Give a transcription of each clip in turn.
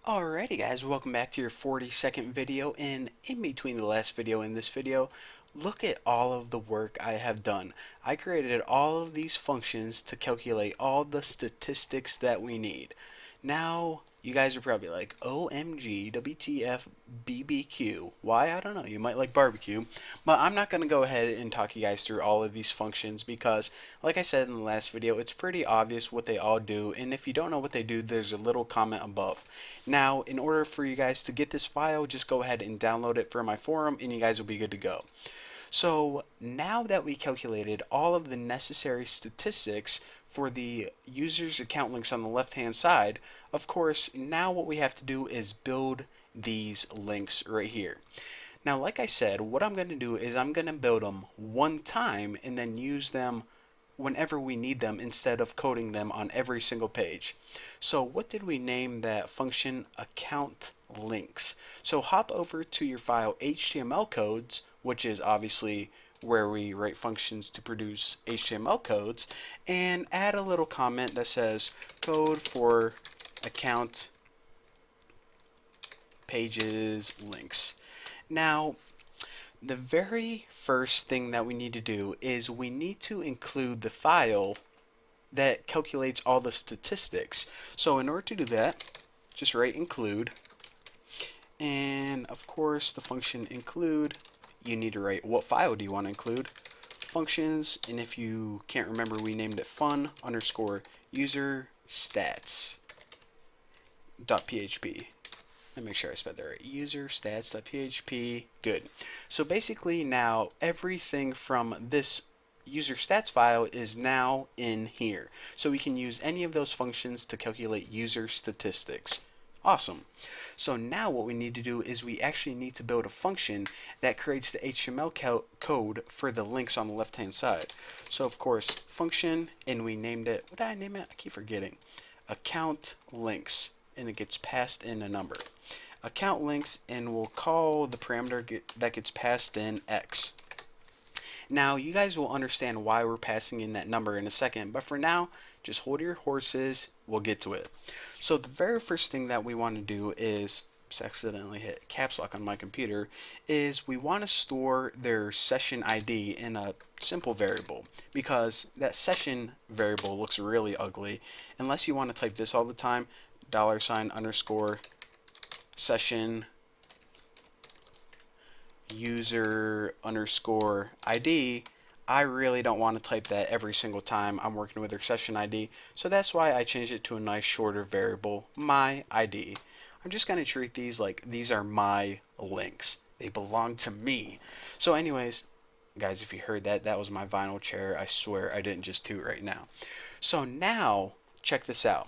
Alrighty guys, welcome back to your 40-second video, and in between the last video and this video, look at all of the work I have done. I created all of these functions to calculate all the statistics that we need. Now, you guys are probably like, OMG, WTF, BBQ. Why? I don't know. You might like barbecue. But I'm not going to go ahead and talk you guys through all of these functions because, like I said in the last video, it's pretty obvious what they all do. And if you don't know what they do, there's a little comment above. Now, in order for you guys to get this file, just go ahead and download it from my forum and you guys will be good to go. So now that we calculated all of the necessary statistics for the user's account links on the left hand side, of course, now what we have to do is build these links right here. Now, like I said, what I'm going to do is I'm going to build them one time and then use them whenever we need them instead of coding them on every single page. So what did we name that function? Account links. So hop over to your file HTML codes, which is obviously where we write functions to produce HTML codes, and add a little comment that says code for account pages links. Now, the very first thing that we need to do is we need to include the file that calculates all the statistics. So in order to do that, just write include, and of course the function include, you need to write what file do you want to include, functions, and if you can't remember, we named it fun underscore user stats .php. Let me make sure I spelled that right. User stats.php. Good. So basically now everything from this user stats file is now in here. So we can use any of those functions to calculate user statistics. Awesome. So now what we need to do is we actually need to build a function that creates the HTML code for the links on the left hand side. So of course function, and we named it, what did I name it? I keep forgetting. Account links, and it gets passed in a number. Account links, and we'll call the parameter that gets passed in X. Now you guys will understand why we're passing in that number in a second, but for now just hold your horses, we'll get to it. So the very first thing that we want to do is, just accidentally hit caps lock on my computer, is we want to store their session ID in a simple variable, because that session variable looks really ugly unless you want to type this all the time, $_ session user underscore ID. I really don't want to type that every single time I'm working with their session ID, so that's why I changed it to a nice shorter variable, my ID. I'm just going to treat these like these are my links. They belong to me. So anyways, guys, if you heard that, that was my vinyl chair. I swear I didn't just toot right now. So now, check this out.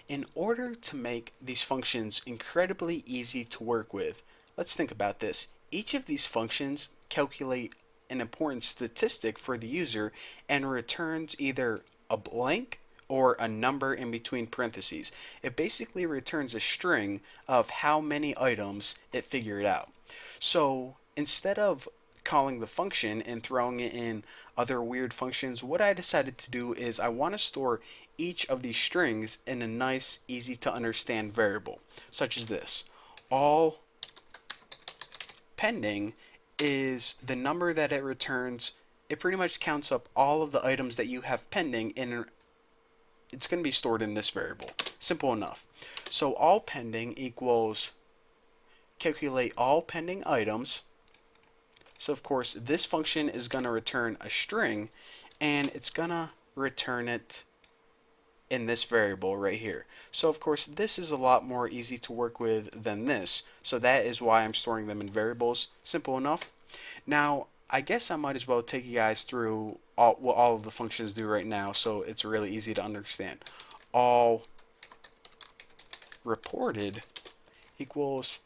In order to make these functions incredibly easy to work with, let's think about this. Each of these functions calculate an important statistic for the user and returns either a blank or a number in between parentheses. It basically returns a string of how many items it figured out. So instead of calling the function and throwing it in other weird functions, what I decided to do is I want to store each of these strings in a nice, easy to understand variable, such as this. All pending is the number that it returns. It pretty much counts up all of the items that you have pending, and it's going to be stored in this variable. Simple enough. So all pending equals calculate all pending items. So of course this function is going to return a string, and it's going to return it in this variable right here. So of course this is a lot more easy to work with than this, so that is why I'm storing them in variables. Simple enough. Now I guess I might as well take you guys through what all of the functions do right now, so it's really easy to understand. All reported equals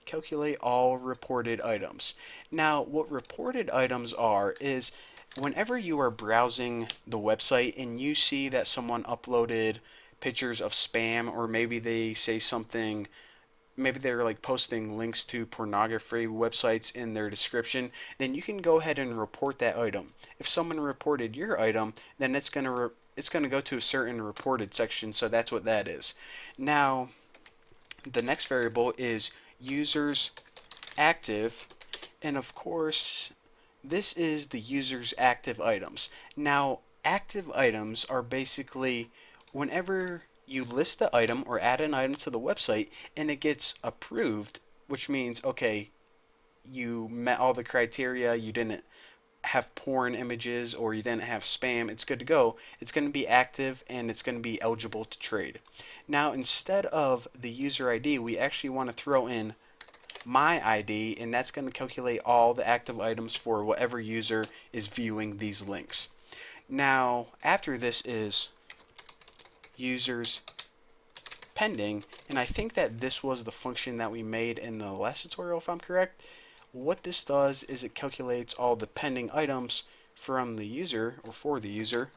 calculate all reported items. Now what reported items are is whenever you are browsing the website and you see that someone uploaded pictures of spam, or maybe they say something, maybe they're like posting links to pornography websites in their description, then you can go ahead and report that item. If someone reported your item, then it's gonna go to a certain reported section, so that's what that is. Now The next variable is users active, and of course this is the user's active items. Now active items are basically whenever you list the item or add an item to the website and it gets approved, which means okay, you met all the criteria, you didn't have porn images or you didn't have spam, it's good to go. It's going to be active and it's going to be eligible to trade. Now instead of the user ID, we actually want to throw in my ID, and that's going to calculate all the active items for whatever user is viewing these links. Now after this is users pending, and I think that this was the function that we made in the last tutorial if I'm correct. What this does is it calculates all the pending items from the user or for the user,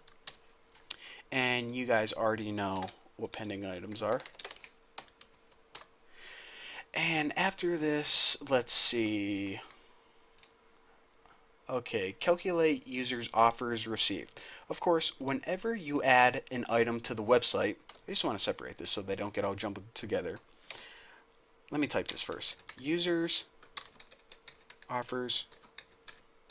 and you guys already know what pending items are. And after this, let's see. Okay, calculate users offers received. Of course, whenever you add an item to the website, I just want to separate this so they don't get all jumbled together. Let me type this first. Users offers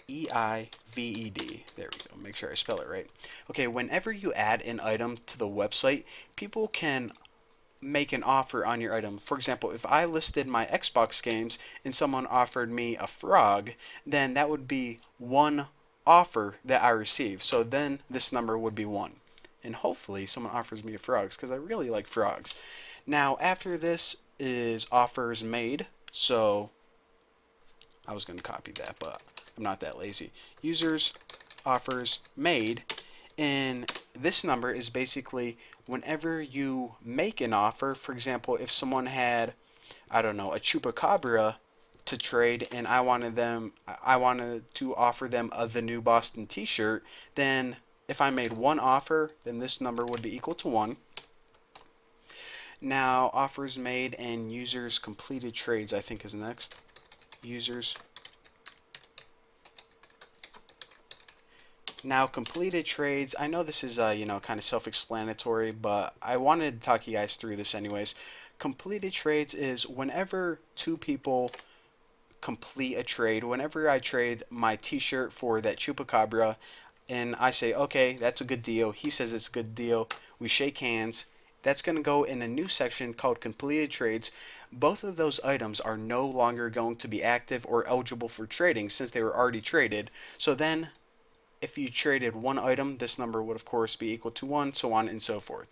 EIVED. There we go. Make sure I spell it right. Okay, whenever you add an item to the website, people can make an offer on your item. For example, if I listed my Xbox games and someone offered me a frog, then that would be one offer that I received. So then this number would be 1. And hopefully someone offers me a frogs because I really like frogs. Now after this is offers made. So I was going to copy that, but I'm not that lazy. Users offers made, and this number is basically whenever you make an offer. For example, if someone had, I don't know, a chupacabra to trade and I wanted to offer them the new Boston t-shirt, then if I made one offer, then this number would be equal to 1. Now offers made and users completed trades I think is next. Users. Now completed trades, I know this is kind of self-explanatory, but I wanted to talk you guys through this anyways. Completed trades is whenever two people complete a trade. Whenever I trade my t-shirt for that chupacabra and I say, okay, that's a good deal, he says it's a good deal, we shake hands, that's going to go in a new section called completed trades. Both of those items are no longer going to be active or eligible for trading since they were already traded. So then if you traded one item, this number would of course be equal to 1, so on and so forth.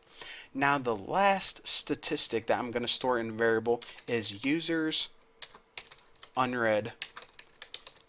Now the last statistic that I'm going to store in a variable is users unread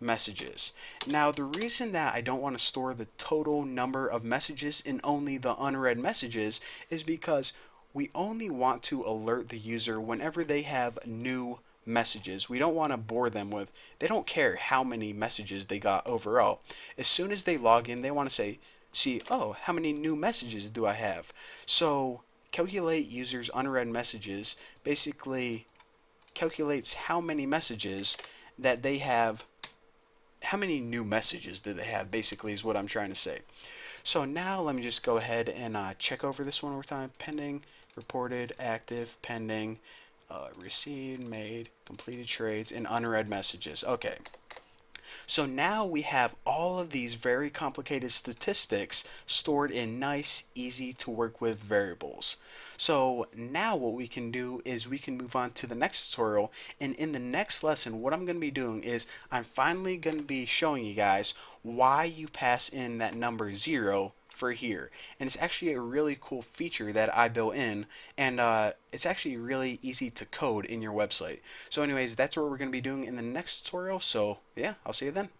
messages. Now the reason that I don't want to store the total number of messages in only the unread messages is because we only want to alert the user whenever they have new messages. We don't want to bore them with, they don't care how many messages they got overall. As soon as they log in, they want to see, oh, how many new messages do I have? So calculate users unread messages basically calculates how many messages that they have, how many new messages do they have, basically is what I'm trying to say. So now let me just go ahead and check over this one more time. Pending, reported, active, pending, received, made, completed trades, and unread messages. Okay. So now we have all of these very complicated statistics stored in nice, easy to work with variables. So now what we can do is we can move on to the next tutorial, and in the next lesson what I'm going to be doing is I'm finally going to be showing you guys why you pass in that number 0 for here. And it's actually a really cool feature that I built in, and it's actually really easy to code in your website. So anyways, that's what we're going to be doing in the next tutorial, so yeah, I'll see you then.